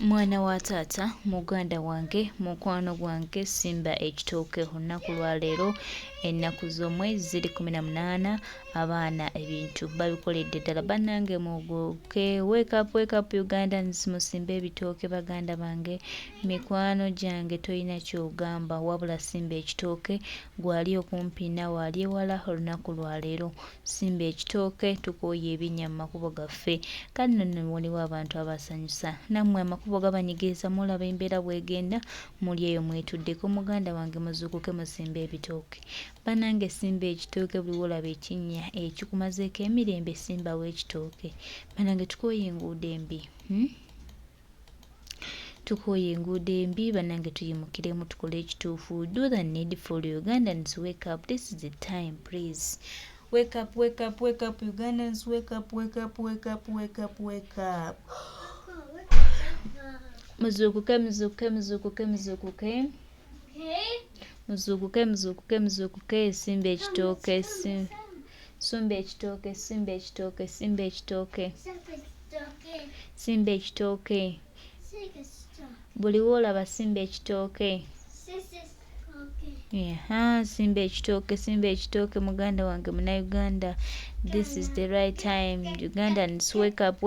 Mwana wa taata muganda wange mukwano gwange Simba Ekitooke olunaku lwa leero ennaku z'omwezi 18 abaana ebintu babikoledde ddala bannange muguke wake up Uganda nsimusimba ebitooke baganda bange mikwano gyange toyina kyogamba wabula Simba Ekitooke gwali okumpi nawe ali ewala olunaku lwa leero Simba Ekitooke tukooye ebinnya mu makubo gaffe kale nno waliwo abantu abasanyusa nammwe amakubo gabanyigiriza mulaba embeera bwegenda muli eyo mwetuddeko muganda wange muzuukuke musimba ebitooke bannange Simba Ekitooke buli wolaba ekinnya ekikumazeeko emirembe Simba w'ekitooke bannange tukooye enguudo embi tukooye enguudo embi bannange tuyimukiremu tukole ekituufu do the needful Ugandans wake up this is the time please wake up Ugandans wake up muzuukuke Simba Ekitooke Simba Ekitooke buli woolaba Simba Ekitooke Simba Ekitooke muganda wange Munnayuganda this is the right time Ugandans wake up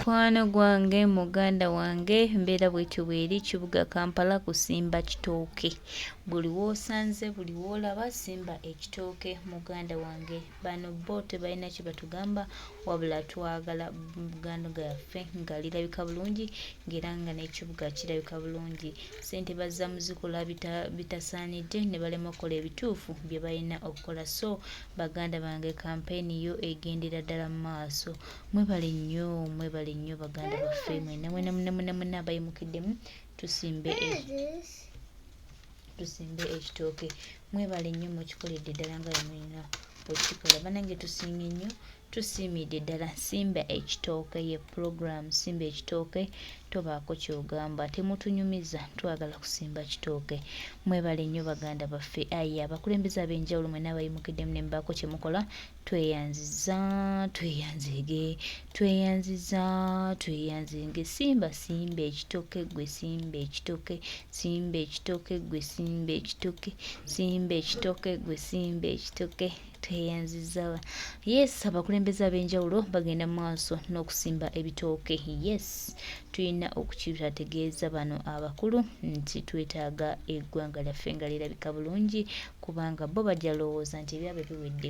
mukwano gwange muganda wange mbeera bwetyo bweri kibuga Kampala kusimba kitooke buli woosanze buli woolaba Simba Ekitooke muganda wange bano bo tebalina kye batugamba wabula twagala Buganda yaffe nga lirabika bulungi ng'era nga n'ekibuga kirabika bulungi ssente bazza muzikola bitasaanidde ne balema okukola ebituufu bye balina okukola so baganda bange kampeyini yo egendera ddala mu maaso mwebale nnyo baganda baffe mwena abayimukiddemu tusimbe ekitooke mwebale nnyo mukikoledde ddala nga bemulina okikola bannange tusinga nnyo tusiimidde ddala Simba Ekitooke ye program Simba Ekitooke tobaako kyogamba temutunyumiza twagala kusimba kitooke mwebale nnyo baganda baffe abakulembeze ab'enjawulo mwena abayimukiddemu ne mubaako kye mukola tweyanzige Simba Ekitooke Gwe Simba Ekitooke Gwe Simba Ekitooke Gwe Simba Ekitooke tweyanziza yes abakulembeze ab'enjawulo bagenda mu maaso n'okusimba ebitooke yes tulina okukibategeeza bano abakulu nti twetaaga eggwanga lyaffe nga lirabika bulungi kubanga bo bajja lowooza nti ebyabwe biwedde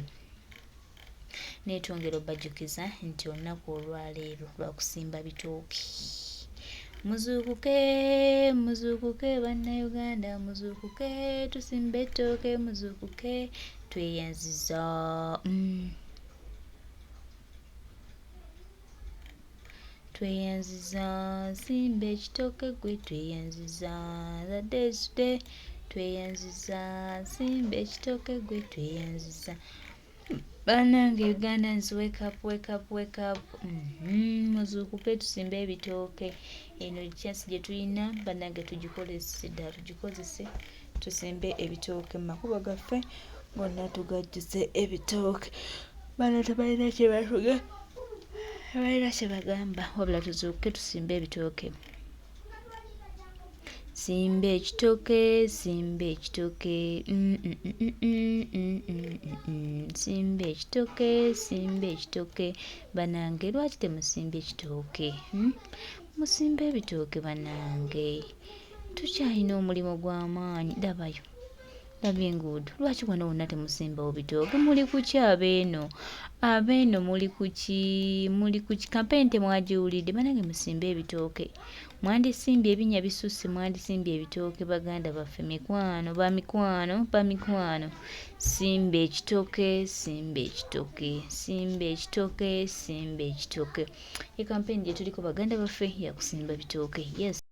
neetwongera obajjukiza nti olunaku olwaleero lwakusimba bitooke muzuukuke bannayuganda muzuukuke tusimbe ettooke muzuukuke tweyanziza Simba Ekitooke Gwe tweyanziza the days today tweyanziza Simba Ekitooke Gwe tweyanziza Bannange Ugandans, wake up. Muzuukuke tusimbe ebitooke. Eno chance gye tulina bannange tugikozese tusimbe ebitooke mu makubo gaffe gonna tugajjuze ebitooke. Bano tebalina kye bagamba wabula tuzuukuke tusimbe ebitooke. Simba Ekitooke, Simba Ekitooke, Simba Ekitooke, Simba Ekitooke. Bannange lwaki temusimba ekitooke? Musimbe ebitooke bannange, tukyalina omulimu gw'amaanyi. Labayo, laba enguudo. Lwaki wano wonna temusimbawo bitooke? Muli kuki abeeno muli kuki kampeni temwagiwulidde? Bannange musimbe ebitooke. Mwandisimbye ebinnya bisusse, mwandisimbye ebitooke. Baganda baffe, mikwano. Simba Ekitooke, Simba Ekitooke, Simba Ekitooke, Simba Ekitooke. E kampeni gye tuliko baganda baffe ya kusimba bitooke. Yes.